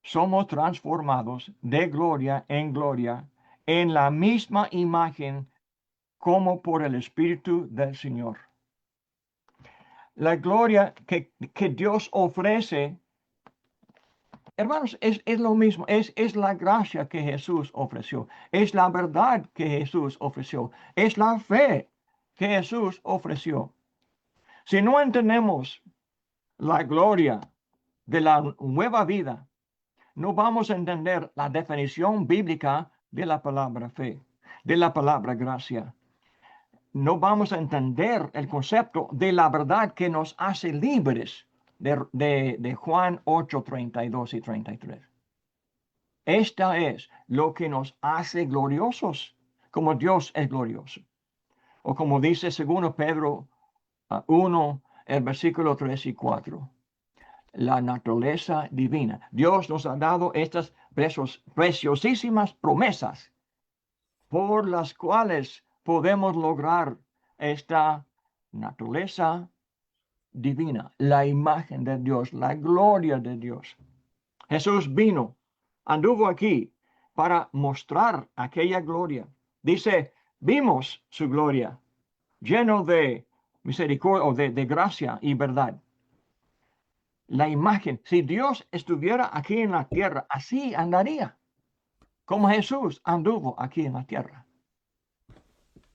somos transformados de gloria en la misma imagen como por el Espíritu del Señor. La gloria que Dios ofrece, hermanos, es lo mismo, es la gracia que Jesús ofreció, es la verdad que Jesús ofreció, es la fe que Jesús ofreció. Si no entendemos la gloria de la nueva vida, no vamos a entender la definición bíblica de la palabra fe, de la palabra gracia. No vamos a entender el concepto de la verdad que nos hace libres de Juan 8, 32 y 33. Esta es lo que nos hace gloriosos, como Dios es glorioso. O como dice 2 Pedro 1, el versículo 3 y 4. La naturaleza divina. Dios nos ha dado estas preciosísimas promesas por las cuales podemos lograr esta naturaleza divina, la imagen de Dios, la gloria de Dios. Jesús vino, anduvo aquí para mostrar aquella gloria. Dice, vimos su gloria, lleno de misericordia o de gracia y verdad. La imagen, si Dios estuviera aquí en la tierra, así andaría, como Jesús anduvo aquí en la tierra.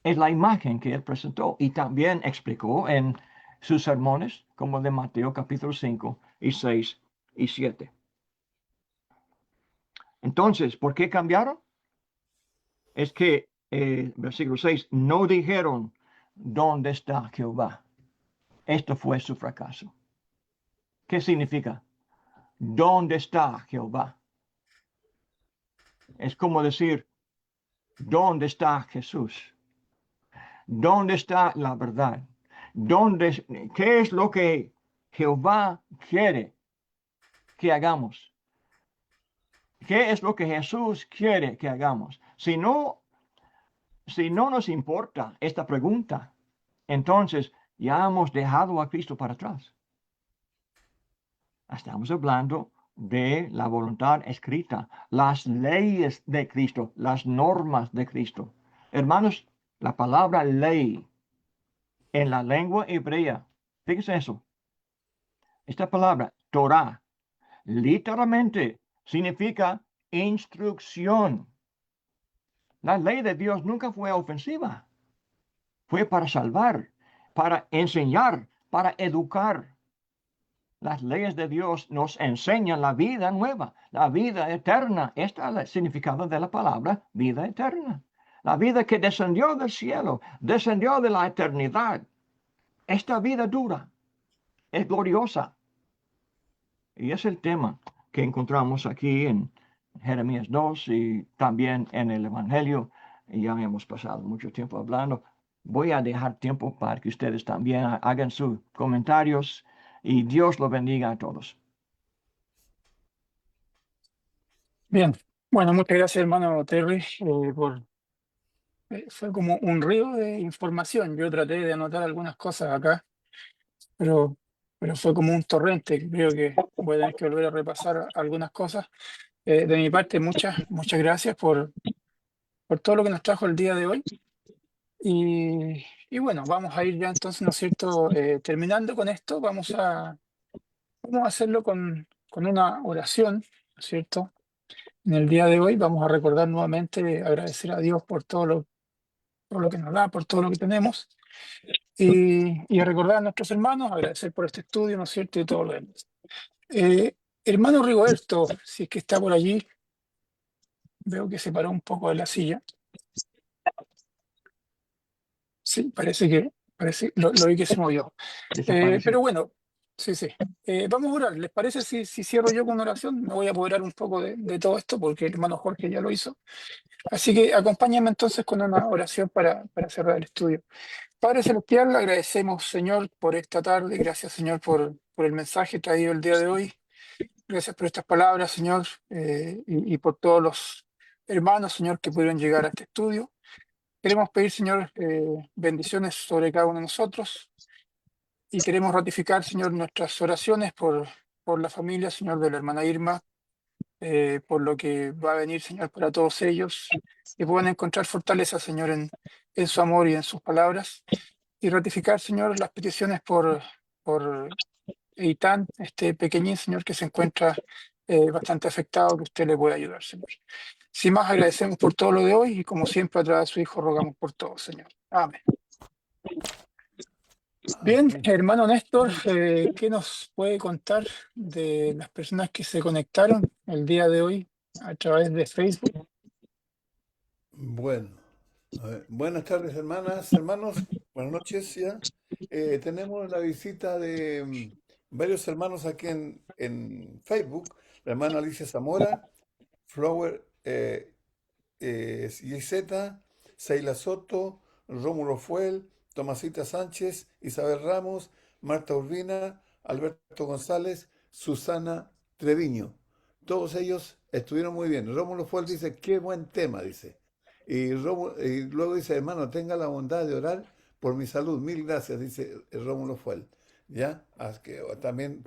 Es la imagen que él presentó y también explicó en sus sermones, como de Mateo capítulo 5 y 6 y 7. Entonces, ¿por qué cambiaron? Es que, versículo 6, no dijeron, ¿dónde está Jehová? Esto fue su fracaso. ¿Qué significa? ¿Dónde está Jehová? Es como decir, ¿dónde está Jesús? ¿Dónde está la verdad? ¿Qué es lo que Jehová quiere que hagamos? ¿Qué es lo que Jesús quiere que hagamos? Si no si no nos importa esta pregunta, entonces ya hemos dejado a Cristo para atrás. Estamos hablando de la voluntad escrita, las leyes de Cristo, las normas de Cristo. Hermanos, la palabra ley en la lengua hebrea, fíjense eso, esta palabra, Torah, literalmente significa instrucción. La ley de Dios nunca fue ofensiva, fue para salvar, para enseñar, para educar. Las leyes de Dios nos enseñan la vida nueva, la vida eterna. Este es el significado de la palabra vida eterna. La vida que descendió del cielo, descendió de la eternidad. Esta vida dura, es gloriosa. Y es el tema que encontramos aquí en Jeremías 2 y también en el Evangelio. Y ya hemos pasado mucho tiempo hablando. Voy a dejar tiempo para que ustedes también hagan sus comentarios y Dios lo bendiga a todos. Bien, bueno, muchas gracias, hermano Terry, fue como un río de información. Yo traté de anotar algunas cosas acá, pero, pero fue como un torrente. Creo que voy a tener que volver a repasar algunas cosas. De mi parte, muchas gracias por todo lo que nos trajo el día de hoy. Y bueno, vamos a ir ya entonces, ¿no es cierto? Terminando con esto, vamos a hacerlo con una oración, ¿no es cierto? En el día de hoy vamos a recordar nuevamente, agradecer a Dios por lo que nos da, por todo lo que tenemos, y a recordar a nuestros hermanos, agradecer por este estudio, ¿no es cierto? Y todo lo demás. Hermano Rigoberto, si es que está por allí, veo que se paró un poco de la silla. Sí, lo vi que se movió. Desapareció. Pero bueno, sí. Vamos a orar. ¿Les parece si cierro yo con una oración? Me voy a apoderar un poco de todo esto porque el hermano Jorge ya lo hizo. Así que acompáñenme entonces con una oración para cerrar el estudio. Padre Celestial, le agradecemos, Señor, por esta tarde. Gracias, Señor, por el mensaje traído el día de hoy. Gracias por estas palabras, Señor, y por todos los hermanos, Señor, que pudieron llegar a este estudio. Queremos pedir, Señor, bendiciones sobre cada uno de nosotros y queremos ratificar, Señor, nuestras oraciones por la familia, Señor, de la hermana Irma, por lo que va a venir, Señor, para todos ellos, que puedan encontrar fortaleza, Señor, en su amor y en sus palabras, y ratificar, Señor, las peticiones por Eitan, este pequeñín, Señor, que se encuentra bastante afectado, que usted le pueda ayudar, Señor. Sin más, agradecemos por todo lo de hoy y como siempre a través de su Hijo rogamos por todo, Señor. Amén. Bien, hermano Néstor, ¿qué nos puede contar de las personas que se conectaron el día de hoy a través de Facebook? Bueno, a ver, buenas tardes, hermanas, hermanos, buenas noches ya. Tenemos la visita de varios hermanos aquí en Facebook. La hermana Alicia Zamora, Flower Giseta, Seila Soto, Rómulo Fuel, Tomasita Sánchez, Isabel Ramos, Marta Urbina, Alberto González, Susana Treviño. Todos ellos estuvieron muy bien. Rómulo Fuel dice, qué buen tema, dice. Y luego dice, hermano, tenga la bondad de orar por mi salud. Mil gracias, dice Rómulo Fuel. ¿Ya? También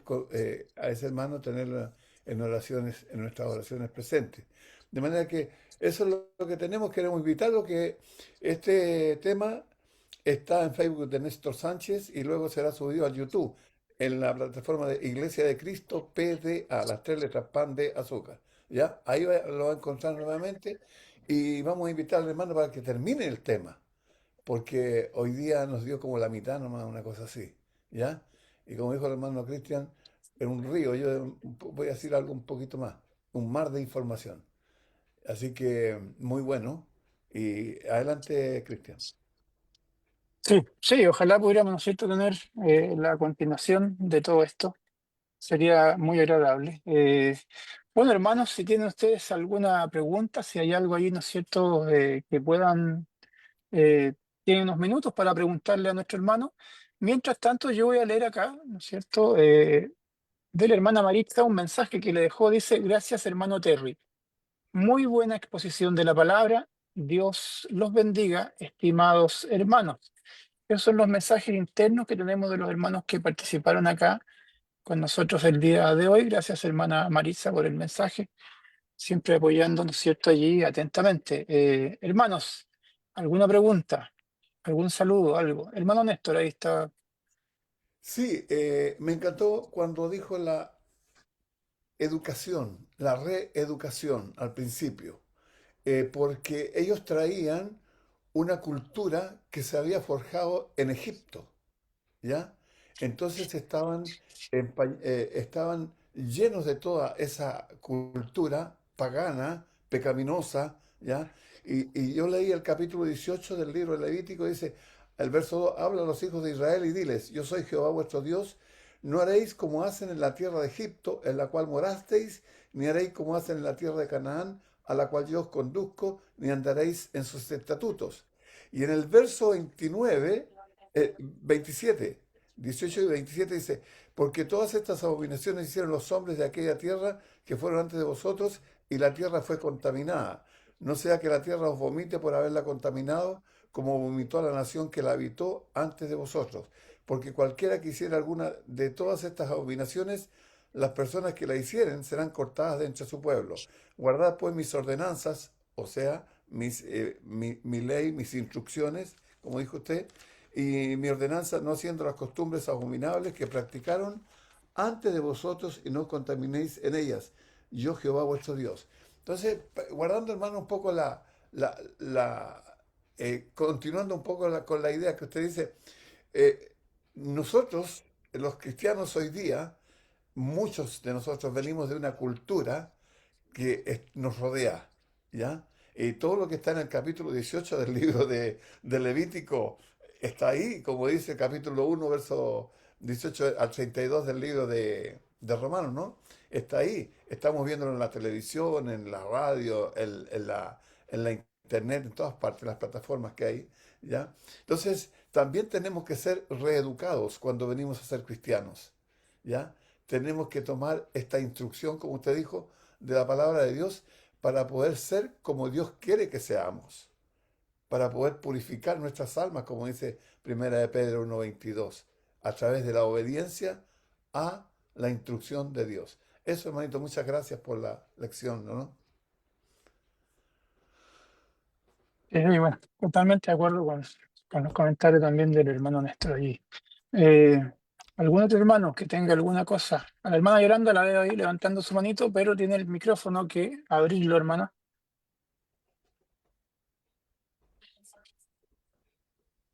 a ese hermano tenerlo en oraciones, en nuestras oraciones presentes. De manera que eso es lo que tenemos. Queremos invitarlo que este tema está en Facebook de Néstor Sánchez y luego será subido a YouTube en la plataforma de Iglesia de Cristo PDA, las tres letras pan de azúcar. ¿Ya? Ahí lo va a encontrar nuevamente y vamos a invitar al hermano para que termine el tema, porque hoy día nos dio como la mitad nomás, una cosa así. ¿Ya? Y como dijo el hermano Cristian, en un río, yo voy a decir algo un poquito más, un mar de información. Así que muy bueno. Y adelante, Cristian. Sí, ojalá pudiéramos, ¿no es cierto?, tener la continuación de todo esto. Sería muy agradable. Bueno, hermanos, si tienen ustedes alguna pregunta, si hay algo ahí, ¿no es cierto?, que puedan, tienen unos minutos para preguntarle a nuestro hermano. Mientras tanto, yo voy a leer acá, ¿no es cierto?, de la hermana Maritza un mensaje que le dejó, dice, gracias hermano Terry. Muy buena exposición de la palabra Dios los bendiga, estimados hermanos. Esos son los mensajes internos que tenemos de los hermanos que participaron acá con nosotros el día de hoy. Gracias, hermana Marisa, por el mensaje, siempre apoyándonos, ¿cierto?, allí atentamente. Hermanos, ¿alguna pregunta? ¿Algún saludo? ¿Algo? Hermano Néstor, ahí está. Sí, me encantó cuando dijo la educación, la reeducación al principio, porque ellos traían una cultura que se había forjado en Egipto, ¿ya? Entonces estaban llenos de toda esa cultura pagana, pecaminosa, ¿ya? Y yo leí el capítulo 18 del libro de Levítico, dice, el verso 2, habla a los hijos de Israel y diles, yo soy Jehová vuestro Dios, no haréis como hacen en la tierra de Egipto, en la cual morasteis, ni haréis como hacen en la tierra de Canaán, a la cual yo os conduzco, ni andaréis en sus estatutos. Y en el verso 29, 27, 18 y 27 dice, porque todas estas abominaciones hicieron los hombres de aquella tierra que fueron antes de vosotros, y la tierra fue contaminada. No sea que la tierra os vomite por haberla contaminado, como vomitó a la nación que la habitó antes de vosotros. Porque cualquiera que hiciera alguna de todas estas abominaciones, las personas que la hicieren serán cortadas de entre su pueblo. Guardad pues mis ordenanzas, o sea, mi ley, mis instrucciones, como dijo usted, y mi ordenanza, no haciendo las costumbres abominables que practicaron antes de vosotros, y no contaminéis en ellas. Yo Jehová vuestro Dios. Entonces, guardando, hermano, un poco continuando un poco con la idea que usted dice, eh, nosotros, los cristianos hoy día, muchos de nosotros venimos de una cultura que nos rodea, ¿ya? Y todo lo que está en el capítulo 18 del libro de Levítico está ahí, como dice el capítulo 1, verso 18 al 32 del libro de Romanos, ¿no? Está ahí. Estamos viéndolo en la televisión, en la radio, en la internet, en todas partes, las plataformas que hay, ¿ya? Entonces, también tenemos que ser reeducados cuando venimos a ser cristianos, ¿ya? Tenemos que tomar esta instrucción, como usted dijo, de la palabra de Dios para poder ser como Dios quiere que seamos, para poder purificar nuestras almas, como dice Primera de Pedro 1:22, a través de la obediencia a la instrucción de Dios. Eso, hermanito, muchas gracias por la lección, ¿no? Bueno, totalmente de acuerdo con los comentarios también del hermano Néstor allí. ¿Algún otro hermano que tenga alguna cosa? A la hermana Yolanda la veo ahí levantando su manito, pero tiene el micrófono que abrirlo, hermana.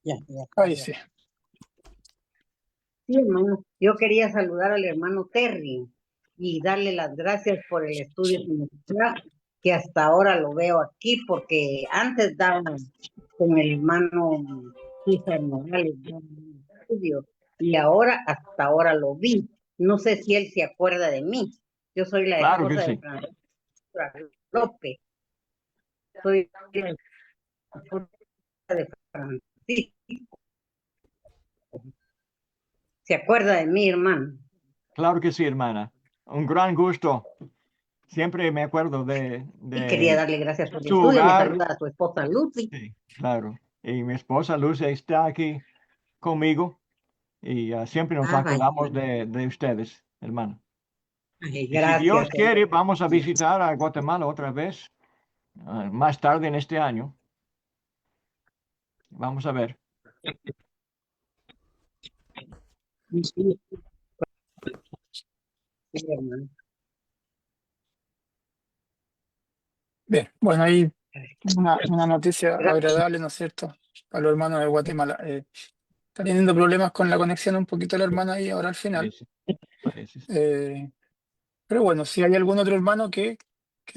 Ya. Ahí sí. Sí, hermano. Yo quería saludar al hermano Terry y darle las gracias por el estudio semestral, que hasta ahora lo veo aquí, porque antes daba con el hermano César Morales un estudio, y hasta ahora lo vi. No sé si él se acuerda de mí. Yo soy la Claro que esposa de sí. Francisco López. Soy la esposa de Francisco. ¿Se acuerda de mí, hermano? Claro que sí, hermana. Un gran gusto. Siempre me acuerdo Y quería de darle gracias por el su estudio. Me hogar. saluda a su esposa Lucy. Sí, claro. Y mi esposa Lucia está aquí conmigo y siempre nos Vaya. acordamos de ustedes, hermano. Ay, Y si Dios gracias. quiere, vamos a visitar a Guatemala otra vez más tarde en este año. Vamos a ver. Sí, hermano. Bien, bueno, ahí una noticia Gracias. agradable, ¿no es cierto? A los hermanos de Guatemala. Está teniendo problemas con la conexión un poquito la hermana ahí ahora al final. Ese- ese es- Pero bueno, si hay algún otro hermano que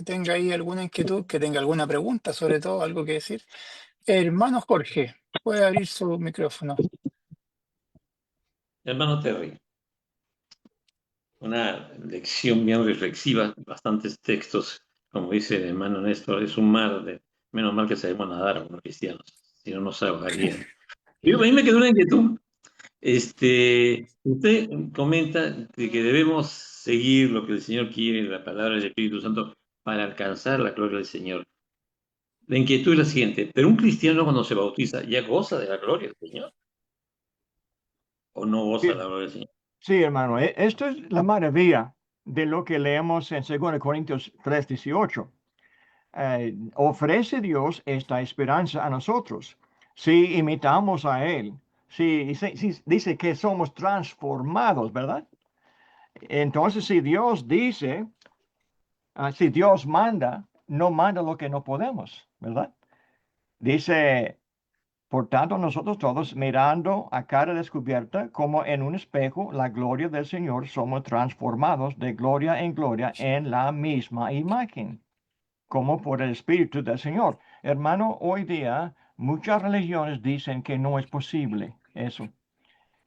tenga ahí alguna inquietud, que tenga alguna pregunta, sobre todo, algo que decir. Hermano Jorge, puede abrir su micrófono. Hermano Terry, una lección bien reflexiva, bastantes textos, como dice el hermano Néstor, es un mar menos mal que sabemos nadar como cristianos, si no nos ahogarían. Y a mí me quedó una inquietud. Usted comenta de que debemos seguir lo que el Señor quiere, la palabra del Espíritu Santo, para alcanzar la gloria del Señor. La inquietud es la siguiente, pero un cristiano cuando se bautiza ya goza de la gloria del Señor, o no goza de la gloria del Señor. Sí, hermano, esto es la maravilla de lo que leemos en 2 Corintios 3:18. Ofrece Dios esta esperanza a nosotros. Si imitamos a Él, si dice que somos transformados, ¿verdad? Entonces, si Dios dice, si Dios manda, no manda lo que no podemos, ¿verdad? Dice, por tanto, nosotros todos mirando a cara descubierta, como en un espejo, la gloria del Señor, somos transformados de gloria en gloria en la misma imagen, como por el Espíritu del Señor. Hermano, hoy día muchas religiones dicen que no es posible eso,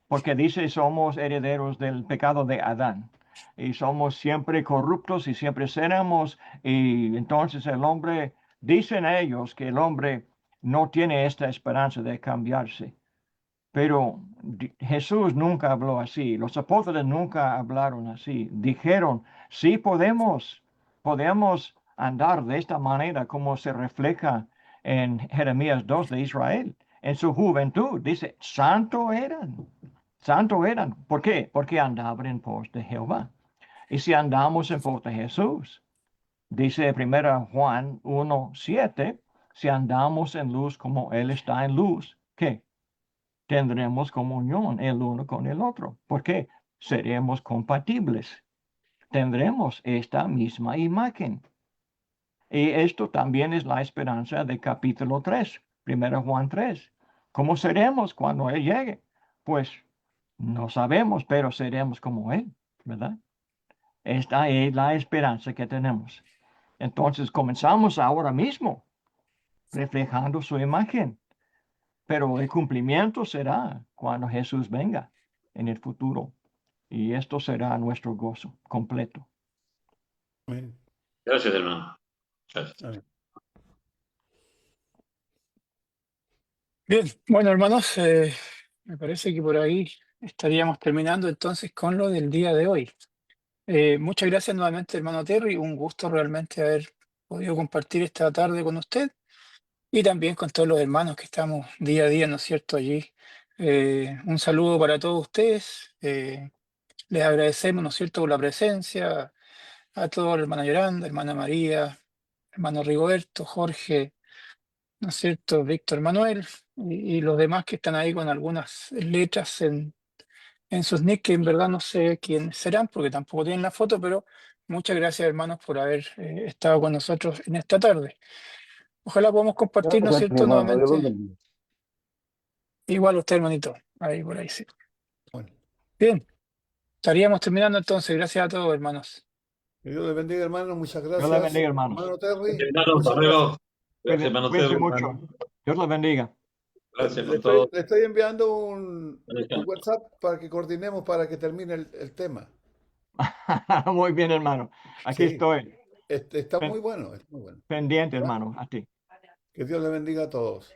porque dice somos herederos del pecado de Adán y somos siempre corruptos y siempre seremos, y entonces el hombre, dicen ellos que el hombre no tiene esta esperanza de cambiarse. Pero Jesús nunca habló así, los apóstoles nunca hablaron así. Dijeron, sí podemos andar de esta manera como se refleja en Jeremías 2 de Israel. En su juventud, dice, santo eran. ¿Por qué? Porque andaban en pos de Jehová. Y si andamos en pos de Jesús, dice 1 Juan 1:7, si andamos en luz como Él está en luz, ¿qué? Tendremos comunión el uno con el otro. ¿Por qué? Seremos compatibles. Tendremos esta misma imagen. Y esto también es la esperanza de capítulo 3, 1 Juan 3. ¿Cómo seremos cuando Él llegue? Pues no sabemos, pero seremos como Él, ¿verdad? Esta es la esperanza que tenemos. Entonces comenzamos ahora mismo reflejando su imagen, pero el cumplimiento será cuando Jesús venga en el futuro, y esto será nuestro gozo completo. Amén. Gracias, hermano. Gracias. Amén. Bien, bueno, hermanos, me parece que por ahí estaríamos terminando entonces con lo del día de hoy. Muchas gracias nuevamente, hermano Terry. Un gusto realmente haber podido compartir esta tarde con usted y también con todos los hermanos que estamos día a día, ¿no es cierto?, allí. Un saludo para todos ustedes. Les agradecemos, ¿no es cierto?, por la presencia, a todos, la hermana Yolanda, hermana María, hermano Rigoberto, Jorge, ¿no es cierto?, Víctor Manuel y los demás que están ahí con algunas letras en sus nick, que en verdad no sé quiénes serán porque tampoco tienen la foto, pero muchas gracias, hermanos, por haber estado con nosotros en esta tarde. Ojalá podamos compartir, ¿no es Gracias, mi cierto?, hermano. Dios los nuevamente. bendiga. Igual usted, hermanito, ahí por ahí sí. Bueno, Bien, estaríamos terminando entonces. Gracias a todos, hermanos. que Dios les bendiga, hermano. Muchas Dios les gracias. bendiga, hermanos. Hermano Terry, Hermano, hasta muchas gracias. luego. Gracias, hermano Cuídense Terry. mucho. Dios les bendiga. Gracias Le con todo. estoy enviando un Gracias. WhatsApp para que coordinemos para que termine el tema. Muy bien, hermano. Aquí Sí, estoy, está muy bueno, está muy bueno. pendiente, ¿Ya? hermano, a ti. Que Dios le bendiga a todos.